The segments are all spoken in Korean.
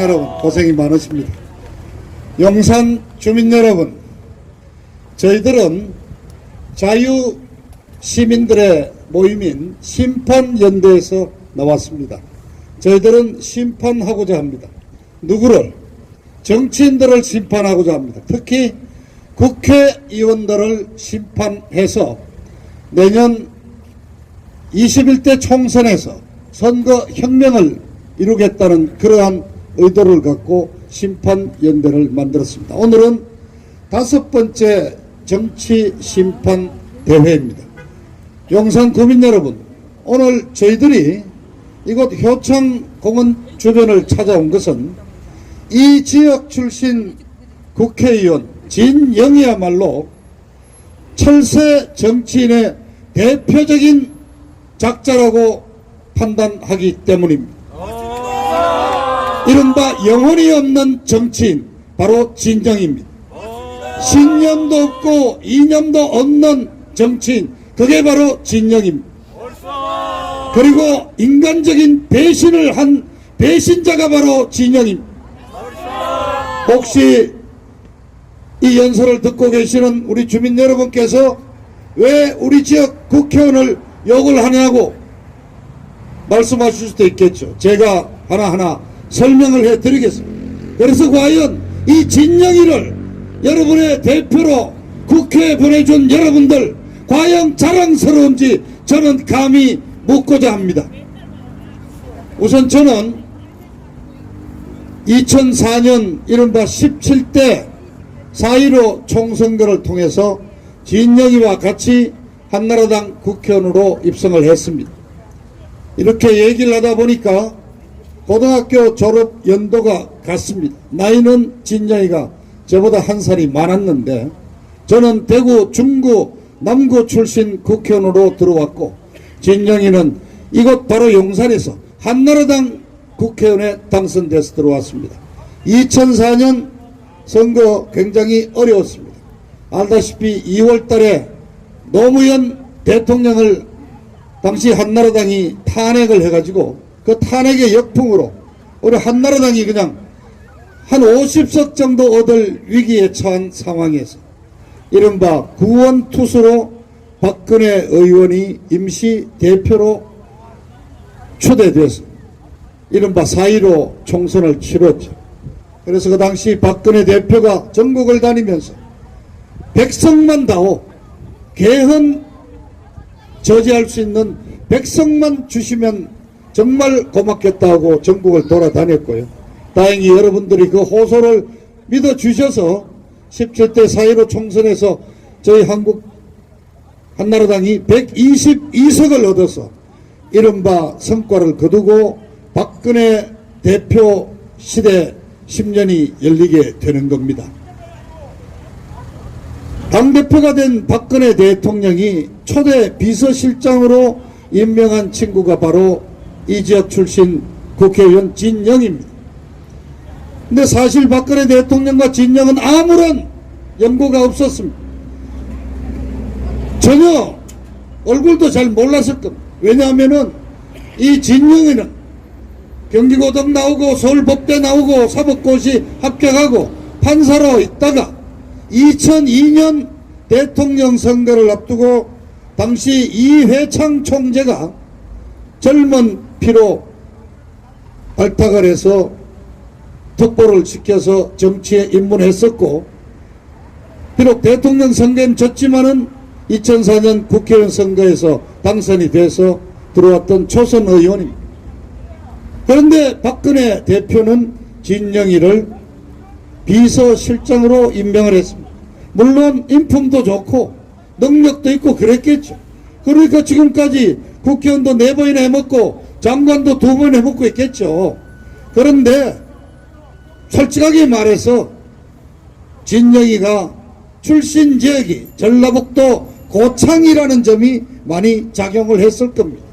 여러분 고생이 많으십니다. 용산 주민 여러분, 저희들은 자유시민들의 모임인 심판연대에서 나왔습니다. 저희들은 심판하고자 합니다. 누구를? 정치인들을 심판하고자 합니다. 특히 국회의원들을 심판해서 내년 21대 총선에서 선거혁명을 이루겠다는 그러한 의도를 갖고 심판연대를 만들었습니다. 오늘은 5번째 정치심판대회입니다. 용산 구민 여러분, 오늘 저희들이 이곳 효창공원 주변을 찾아온 것은 이 지역 출신 국회의원 진영이야말로 철새 정치인의 대표적인 작자라고 판단하기 때문입니다. 이른바 영혼이 없는 정치인, 바로 진영입니다. 신념도 없고 이념도 없는 정치인, 그게 바로 진영입니다. 그리고 인간적인 배신을 한 배신자가 바로 진영입니다. 혹시 이 연설을 듣고 계시는 우리 주민 여러분께서 왜 우리 지역 국회의원을 욕을 하냐고 말씀하실 수도 있겠죠. 제가 하나하나 설명을 해드리겠습니다. 그래서 과연 이 진영이를 여러분의 대표로 국회에 보내준 여러분들 과연 자랑스러운지 저는 감히 묻고자 합니다. 우선 저는 2004년 이른바 17대 4.15 총선거를 통해서 진영이와 같이 한나라당 국회의원으로 입성을 했습니다. 이렇게 얘기를 하다 보니까 고등학교 졸업 연도가 같습니다. 나이는 진영이가 저보다 한 살이 많았는데 저는 대구, 중구, 남구 출신 국회의원으로 들어왔고 진영이는 이곳 바로 용산에서 한나라당 국회의원에 당선돼서 들어왔습니다. 2004년 선거 굉장히 어려웠습니다. 알다시피 2월 달에 노무현 대통령을 당시 한나라당이 탄핵을 해가지고 그 탄핵의 역풍으로 우리 한나라당이 그냥 한 50석 정도 얻을 위기에 처한 상황에서 이른바 구원투수로 박근혜 의원이 임시 대표로 초대돼서 이른바 4.15 총선을 치렀죠. 그래서 그 당시 박근혜 대표가 전국을 다니면서 백석만 다오, 개헌 저지할 수 있는 백석만 주시면 정말 고맙겠다고 전국을 돌아다녔고요. 다행히 여러분들이 그 호소를 믿어주셔서 17대 4.15 총선에서 저희 한국 한나라당이 122석을 얻어서 이른바 성과를 거두고 박근혜 대표 시대 10년이 열리게 되는 겁니다. 당대표가 된 박근혜 대통령이 초대 비서실장으로 임명한 친구가 바로 이 지역 출신 국회의원 진영입니다. 근데 사실 박근혜 대통령과 진영은 아무런 연고가 없었습니다. 전혀 얼굴도 잘 몰랐을 겁니다. 왜냐하면은 이 진영이는 경기고등 나오고 서울법대 나오고 사법고시 합격하고 판사로 있다가 2002년 대통령 선거를 앞두고 당시 이회창 총재가 젊은 피로 발탁을 해서 특보를 시켜서 정치에 입문했었고 비록 대통령 선거엔 졌지만은 2004년 국회의원 선거에서 당선이 돼서 들어왔던 초선 의원입니다. 그런데 박근혜 대표는 진영이를 비서실장으로 임명을 했습니다. 물론 인품도 좋고 능력도 있고 그랬겠죠. 그러니까 지금까지 국회의원도 4번이나 해먹고 장관도 2번 해먹고 있겠죠. 그런데 솔직하게 말해서 진영이가 출신 지역이 전라북도 고창이라는 점이 많이 작용을 했을 겁니다.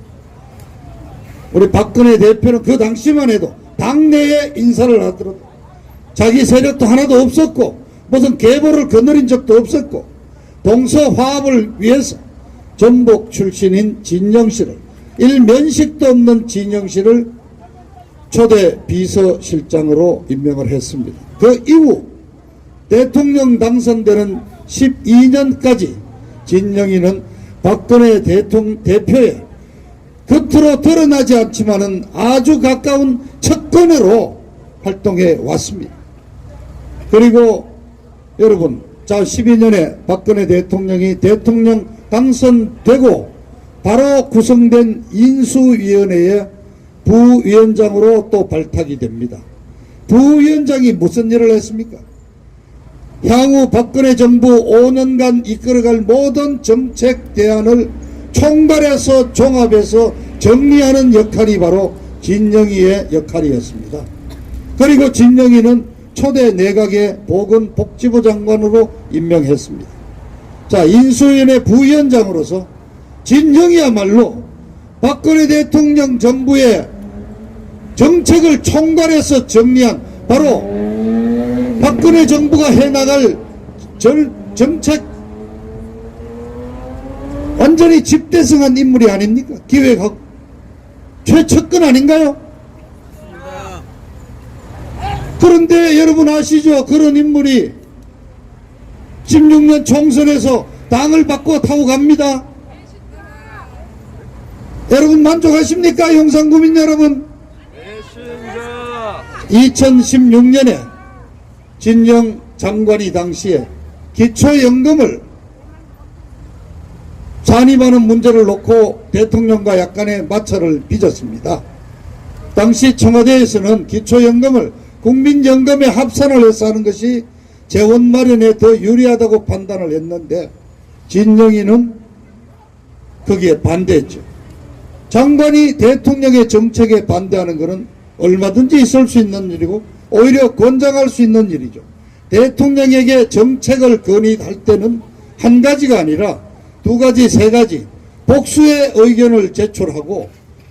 우리 박근혜 대표는 그 당시만 해도 당내에 인사를 하더라도 자기 세력도 하나도 없었고 무슨 계보를 거느린 적도 없었고 동서화합을 위해서 전북 출신인 진영씨를 일면식도 없는 진영씨를 초대 비서실장으로 임명을 했습니다. 그 이후 대통령 당선되는 12년까지 진영이는 박근혜 대표의 겉으로 드러나지 않지만은 아주 가까운 척근으로 활동해 왔습니다. 그리고 여러분, 자 12년에 박근혜 대통령이 대통령 당선되고 바로 구성된 인수위원회의 부위원장으로 또 발탁이 됩니다. 부위원장이 무슨 일을 했습니까? 향후 박근혜 정부 5년간 이끌어갈 모든 정책 대안을 총괄해서 종합해서 정리하는 역할이 바로 진영이의 역할이었습니다. 그리고 진영이는 초대 내각의 보건복지부 장관으로 임명했습니다. 자, 인수위원회 부위원장으로서 진영이야말로 박근혜 대통령 정부의 정책을 총괄해서 정리한 바로 박근혜 정부가 해나갈 정책 완전히 집대성한 인물이 아닙니까? 기획하고 최측근 아닌가요? 그런데 여러분 아시죠? 그런 인물이 16년 총선에서 당을 바꿔 타고 갑니다. 여러분 만족하십니까? 영상구민 여러분. 2016년에 진영 장관이 당시에 기초연금을 잔입하는 문제를 놓고 대통령과 약간의 마찰을 빚었습니다. 당시 청와대에서는 기초연금을 국민연금에 합산을 해서 하는 것이 재원 마련에 더 유리하다고 판단을 했는데 진영이는 거기에 반대했죠. 장관이 대통령의 정책에 반대하는 것은 얼마든지 있을 수 있는 일이고 오히려 권장할 수 있는 일이죠. 대통령에게 정책을 건의할 때는 한 가지가 아니라 두 가지, 세 가지 복수의 의견을 제출하고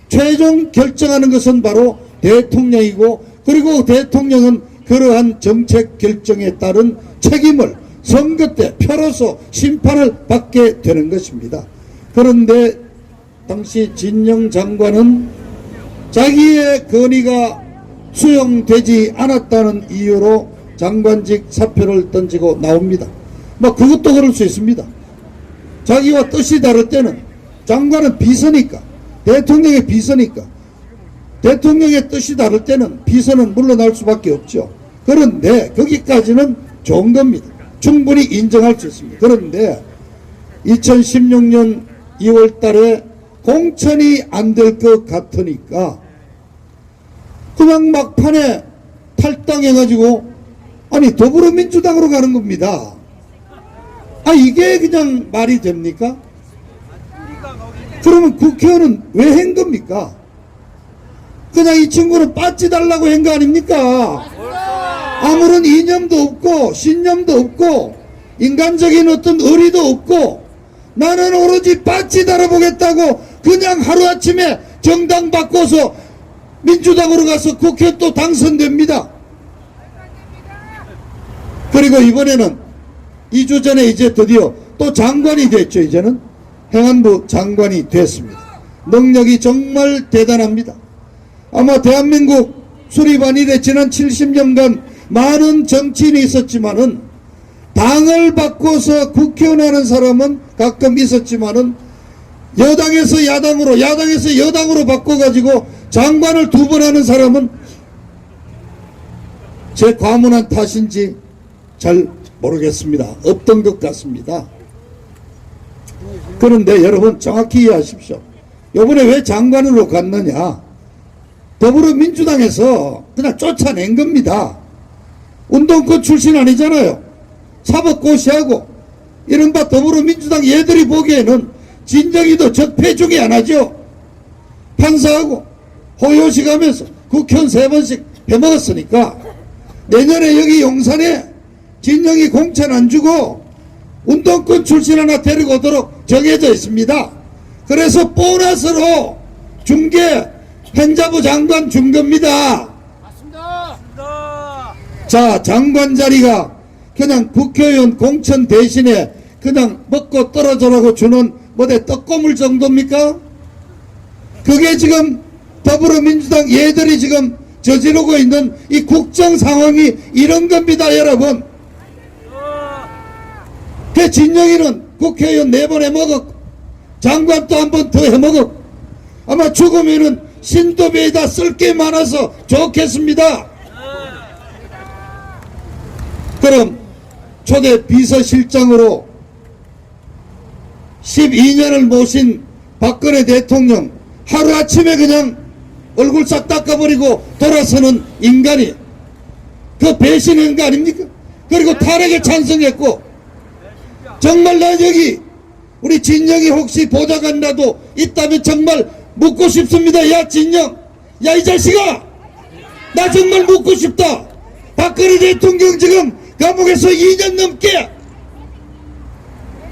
최종 결정하는 것은 바로 대통령이고, 그리고 대통령은 그러한 정책 결정에 따른 책임을 선거 때 표로서 심판을 받게 되는 것입니다. 그런데 당시 진영 장관은 자기의 건의가 수용되지 않았다는 이유로 장관직 사표를 던지고 나옵니다. 뭐 그것도 그럴 수 있습니다. 자기와 뜻이 다를 때는 장관은 비서니까, 대통령의 비서니까, 대통령의 뜻이 다를 때는 비서는 물러날 수밖에 없죠. 그런데 거기까지는 좋은 겁니다. 충분히 인정할 수 있습니다. 그런데 2016년 2월 달에 공천이 안 될 것 같으니까 그냥 막판에 탈당해가지고 아니 더불어민주당으로 가는 겁니다. 아 이게 그냥 말이 됩니까? 그러면 국회의원은 왜 한 겁니까? 그냥 이 친구는 빠지달라고 한 거 아닙니까? 아무런 이념도 없고 신념도 없고 인간적인 어떤 의리도 없고 나는 오로지 빠지 달아보겠다고 그냥 하루아침에 정당 바꿔서 민주당으로 가서 국회 또 당선됩니다. 그리고 이번에는 2주 전에 이제 드디어 또 장관이 됐죠. 이제는 행안부 장관이 됐습니다. 능력이 정말 대단합니다. 아마 대한민국 수립한 이래 지난 70년간 많은 정치인이 있었지만은 당을 바꿔서 국회의원 하는 사람은 가끔 있었지만은 여당에서 야당으로 야당에서 여당으로 바꿔가지고 장관을 2번 하는 사람은 제 과문한 탓인지 잘 모르겠습니다. 없던 것 같습니다. 그런데 여러분 정확히 이해하십시오. 이번에 왜 장관으로 갔느냐? 더불어민주당에서 그냥 쫓아낸 겁니다. 운동권 출신 아니잖아요. 사법고시하고 이른바 더불어민주당 얘들이 보기에는 진정이도 적폐 중에 하나죠. 판사하고 호요식 하면서 국회의원 3번씩 해먹었으니까 내년에 여기 용산에 진영이 공천 안 주고 운동권 출신 하나 데리고 오도록 정해져 있습니다. 그래서 보너스로 준 게 행자부 장관 준 겁니다. 맞습니다. 자, 장관 자리가 그냥 국회의원 공천 대신에 그냥 먹고 떨어져라고 주는 뭐대 떡고물 정도입니까? 그게 지금 더불어민주당 얘들이 지금 저지르고 있는 이 국정 상황이 이런 겁니다, 여러분. 그 진영이는 국회의원 4번 해먹었고 장관도 한 번 더 해먹었고 아마 죽으면은 신도배에다 쓸 게 많아서 좋겠습니다. 그럼 초대 비서실장으로 12년을 모신 박근혜 대통령 하루아침에 그냥 얼굴 싹 닦아버리고 돌아서는 인간이 그 배신한 거 아닙니까? 그리고 탄핵에 찬성했고 정말 나 여기 우리 진영이 혹시 보좌관이라도 있다면 정말 묻고 싶습니다. 야 진영, 야 이 자식아, 나 정말 묻고 싶다. 박근혜 대통령 지금 감옥에서 2년 넘게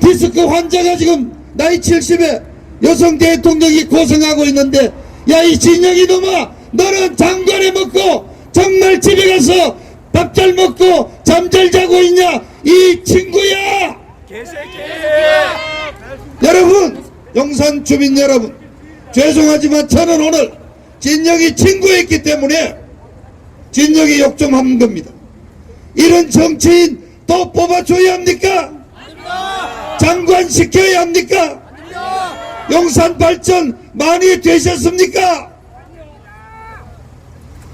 디스크 환자가 지금 나이 70에 여성 대통령이 고생하고 있는데 야 이 진영이 놈아, 너는 장관에 먹고 정말 집에 가서 밥 잘 먹고 잠 잘 자고 있냐 이 친구야. 개새끼! 여러분, 용산 주민 여러분, 죄송하지만 저는 오늘 진영이 친구였기 때문에 진영이 욕 좀 한 겁니다. 이런 정치인 또 뽑아줘야 합니까? 장관 시켜야 합니까? 용산 발전 많이 되셨습니까?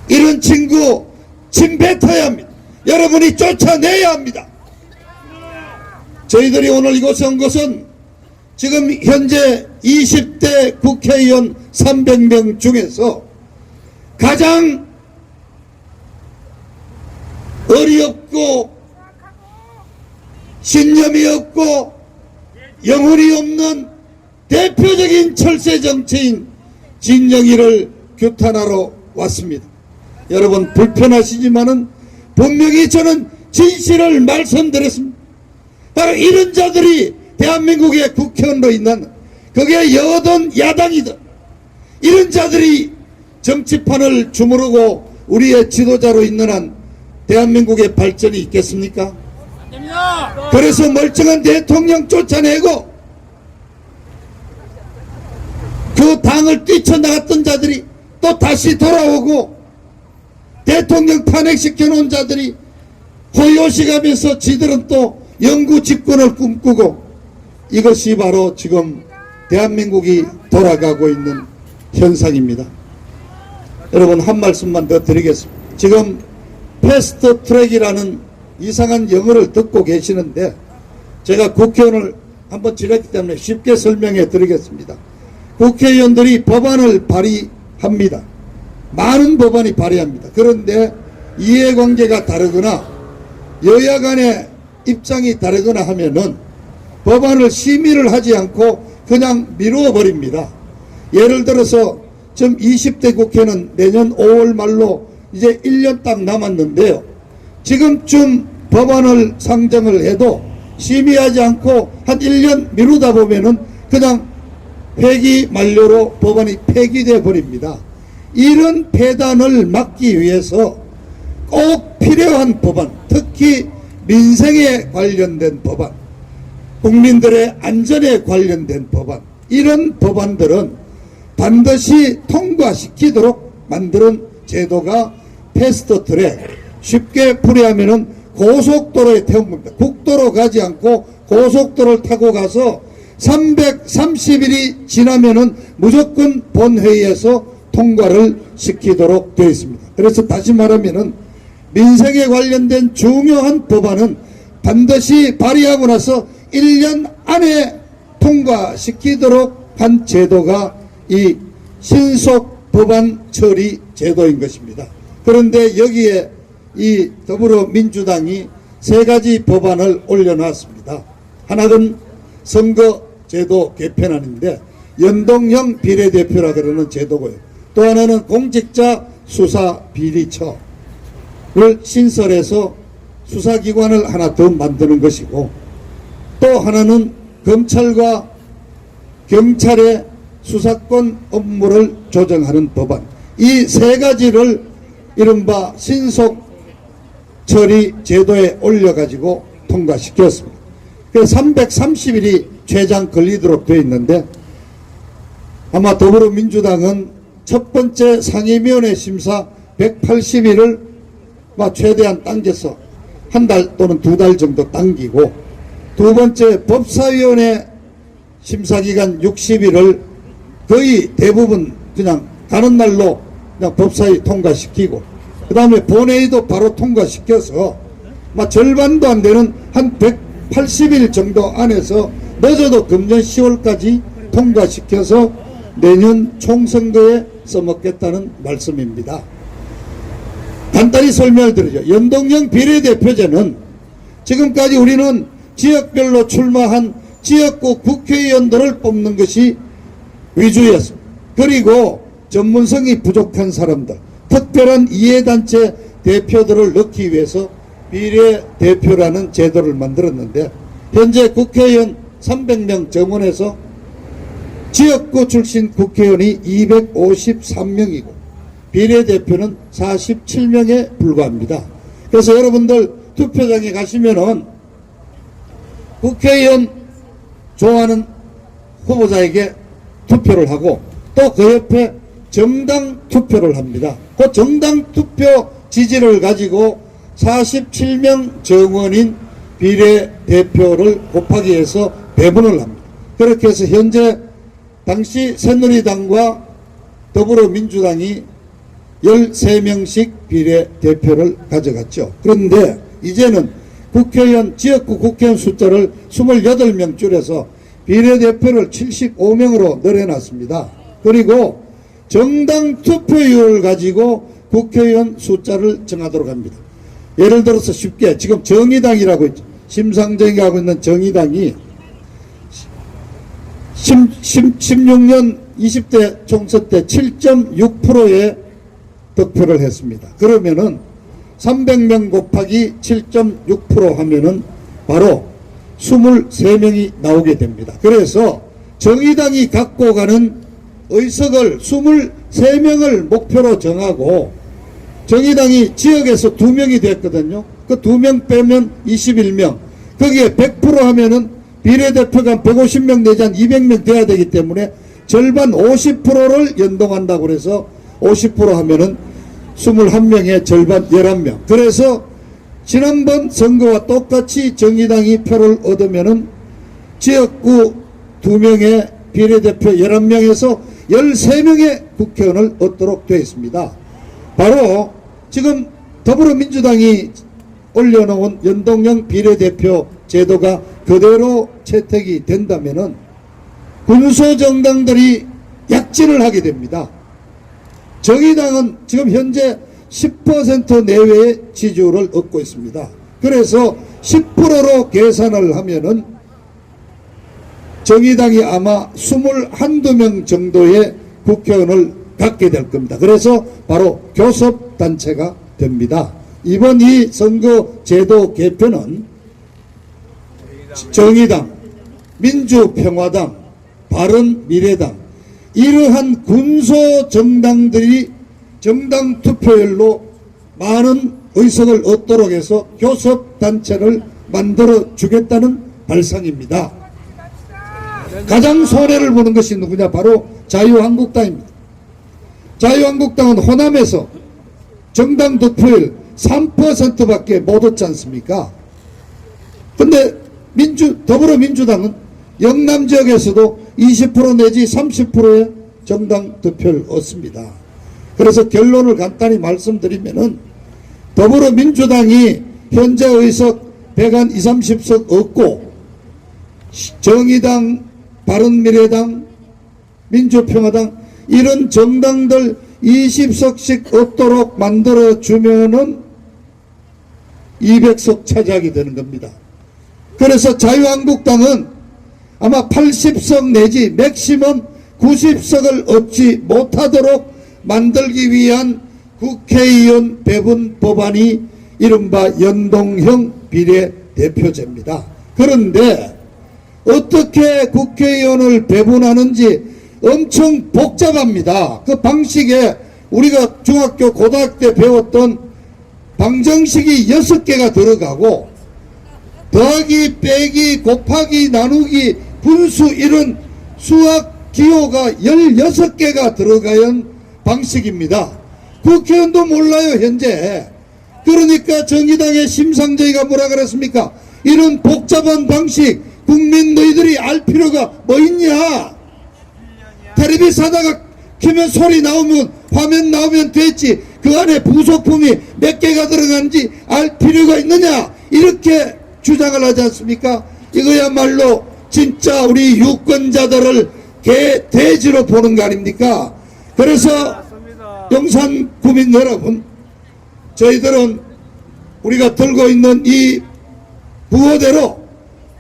이런 친구 침 뱉어야 합니다. 여러분이 쫓아내야 합니다. 저희들이 오늘 이곳에 온 것은 지금 현재 20대 국회의원 300명 중에서 가장 어리없고 신념이 없고 영혼이 없는 대표적인 철새 정치인 진영이를 규탄하러 왔습니다. 여러분 불편하시지만은 분명히 저는 진실을 말씀드렸습니다. 바로 이런 자들이 대한민국의 국회의원으로 있는 그게 여든 야당이든 이런 자들이 정치판을 주무르고 우리의 지도자로 있는 한 대한민국의 발전이 있겠습니까? 그래서 멀쩡한 대통령 쫓아내고 그 당을 뛰쳐나갔던 자들이 또 다시 돌아오고 대통령 탄핵시켜 놓은 자들이 호요시가면서 지들은 또 영구 집권을 꿈꾸고 이것이 바로 지금 대한민국이 돌아가고 있는 현상입니다. 여러분 한 말씀만 더 드리겠습니다. 지금 패스트 트랙이라는 이상한 영어를 듣고 계시는데 제가 국회의원을 한번 지냈기 때문에 쉽게 설명해 드리겠습니다. 국회의원들이 법안을 발의합니다. 많은 법안이 발의합니다. 그런데 이해관계가 다르거나 여야 간의 입장이 다르거나 하면은 법안을 심의를 하지 않고 그냥 미루어 버립니다. 예를 들어서 지금 20대 국회는 내년 5월 말로 이제 1년 딱 남았는데요. 지금쯤 법안을 상정을 해도 심의하지 않고 한 1년 미루다 보면은 그냥 회기 만료로 법안이 폐기돼 버립니다. 이런 폐단을 막기 위해서 꼭 필요한 법안, 특히 민생에 관련된 법안, 국민들의 안전에 관련된 법안, 이런 법안들은 반드시 통과시키도록 만드는 제도가 패스트트랙, 쉽게 풀이하면은 고속도로에 태운 겁니다. 국도로 가지 않고 고속도로를 타고 가서 330일이 지나면은 무조건 본회의에서 통과를 시키도록 되어 있습니다. 그래서 다시 말하면은 민생에 관련된 중요한 법안은 반드시 발의하고 나서 1년 안에 통과시키도록 한 제도가 이 신속 법안 처리 제도인 것입니다. 그런데 여기에 이 더불어민주당이 3가지 법안을 올려놨습니다. 하나는 선거제도 개편안인데 연동형 비례대표라 그러는 제도고요. 또 하나는 공직자 수사비리처를 신설해서 수사기관을 하나 더 만드는 것이고, 또 하나는 검찰과 경찰의 수사권 업무를 조정하는 법안, 이 3가지를 이른바 신속 처리 제도에 올려가지고 통과시켰습니다. 그래서 330일이 최장 걸리도록 되어 있는데 아마 더불어민주당은 첫 번째 상임위원회 심사 180일을 최대한 당겨서 한 달 또는 두 달 정도 당기고, 두 번째 법사위원회 심사기간 60일을 거의 대부분 그냥 가는 날로 그냥 법사위 통과시키고, 그 다음에 본회의도 바로 통과시켜서 절반도 안 되는 한 180일 정도 안에서 늦어도 금년 10월까지 통과시켜서 내년 총선거에 써먹겠다는 말씀입니다. 간단히 설명을 드리죠. 연동형 비례대표제는 지금까지 우리는 지역별로 출마한 지역구 국회의원들을 뽑는 것이 위주였습니다. 그리고 전문성이 부족한 사람들, 특별한 이해단체 대표들을 넣기 위해서 비례대표라는 제도를 만들었는데, 현재 국회의원 300명 정원에서 지역구 출신 국회의원이 253명이고 비례대표는 47명에 불과합니다. 그래서 여러분들 투표장에 가시면은 국회의원 좋아하는 후보자에게 투표를 하고, 또 그 옆에 정당 투표를 합니다. 그 정당 투표 지지를 가지고 47명 정원인 비례대표를 곱하기 해서 배분을 합니다. 그렇게 해서 현재 당시 새누리당과 더불어민주당이 13명씩 비례대표를 가져갔죠. 그런데 이제는 국회의원, 지역구 국회의원 숫자를 28명 줄여서 비례대표를 75명으로 늘어났습니다. 그리고 정당 투표율을 가지고 국회의원 숫자를 정하도록 합니다. 예를 들어서 쉽게 지금 정의당이라고 있죠. 심상정이 하고 있는 정의당이 16년 20대 총선 때 7.6%의 득표를 했습니다. 그러면은 300명 곱하기 7.6% 하면은 바로 23명이 나오게 됩니다. 그래서 정의당이 갖고 가는 의석을 23명을 목표로 정하고, 정의당이 지역에서 2명이 됐거든요. 그 2명 빼면 21명. 거기에 100% 하면은 비례대표가 150명 내지 한 200명 돼야 되기 때문에 절반 50%를 연동한다고 그래서 50% 하면은 21명의 절반 11명. 그래서 지난번 선거와 똑같이 정의당이 표를 얻으면은 지역구 2명의 비례대표 11명에서 13명의 국회의원을 얻도록 되어 있습니다. 바로 지금 더불어민주당이 올려놓은 연동형 비례대표 제도가 그대로 채택이 된다면은 군소정당들이 약진을 하게 됩니다. 정의당은 지금 현재 10% 내외의 지지율을 얻고 있습니다. 그래서 10%로 계산을 하면은 정의당이 아마 21~22명 정도의 국회의원을 갖게 될 겁니다. 그래서 바로 교섭단체가 됩니다. 이번 이 선거제도 개편은 정의당, 민주평화당, 바른미래당 이러한 군소정당들이 정당 투표율로 많은 의석을 얻도록 해서 교섭단체를 만들어 주겠다는 발상입니다. 가장 손해를 보는 것이 누구냐? 바로 자유한국당입니다. 자유한국당은 호남에서 정당 득표율 3%밖에 못 얻지 않습니까? 근데 더불어민주당은 영남 지역에서도 20% 내지 30%의 정당 득표를 얻습니다. 그래서 결론을 간단히 말씀드리면은 더불어민주당이 현재 의석 100한 20~30석 얻고, 정의당, 바른미래당, 민주평화당 이런 정당들 20석씩 얻도록 만들어주면은 200석 차지하게 되는 겁니다. 그래서 자유한국당은 아마 80석 내지 맥시멈 90석을 얻지 못하도록 만들기 위한 국회의원 배분 법안이 이른바 연동형 비례대표제입니다. 그런데 어떻게 국회의원을 배분하는지 엄청 복잡합니다. 그 방식에 우리가 중학교 고등학교 때 배웠던 방정식이 6개가 들어가고 더하기 빼기 곱하기 나누기 분수 이런 수학 기호가 16개가 들어가는 방식입니다. 국회의원도 몰라요 현재. 그러니까 정의당의 심상정이가 뭐라 그랬습니까? 이런 복잡한 방식 국민 너희들이 알 필요가 뭐 있냐? 텔레비전 사다가 켜면 소리 나오면 화면 나오면 됐지 그 안에 부속품이 몇 개가 들어가는지 알 필요가 있느냐? 이렇게 주장을 하지 않습니까? 이거야말로 진짜 우리 유권자들을 개돼지로 보는 거 아닙니까? 그래서 용산 구민 여러분, 저희들은 우리가 들고 있는 이 부호대로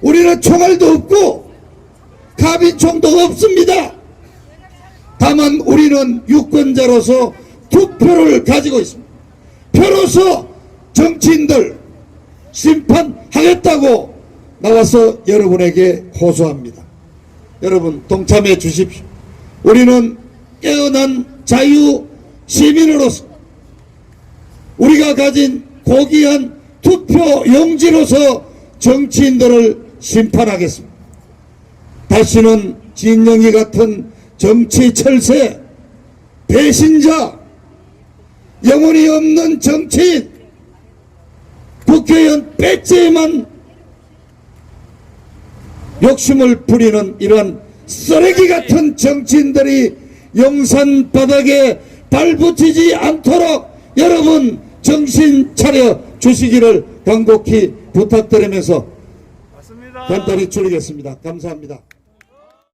우리는 총알도 없고 가빈총도 없습니다. 다만 우리는 유권자로서 투표를 가지고 있습니다. 표로서 정치인들 심판하겠다고 나와서 여러분에게 호소합니다. 여러분 동참해 주십시오. 우리는 깨어난 자유 시민으로서 우리가 가진 고귀한 투표 용지로서 정치인들을 심판하겠습니다. 다시는 진영이 같은 정치 철새, 배신자, 영혼이 없는 정치인, 국회의원 배째에만 욕심을 부리는 이런 쓰레기 같은 정치인들이 용산 바닥에 발붙이지 않도록 여러분 정신 차려 주시기를 간곡히 부탁드리면서 간단히 줄이겠습니다. 감사합니다.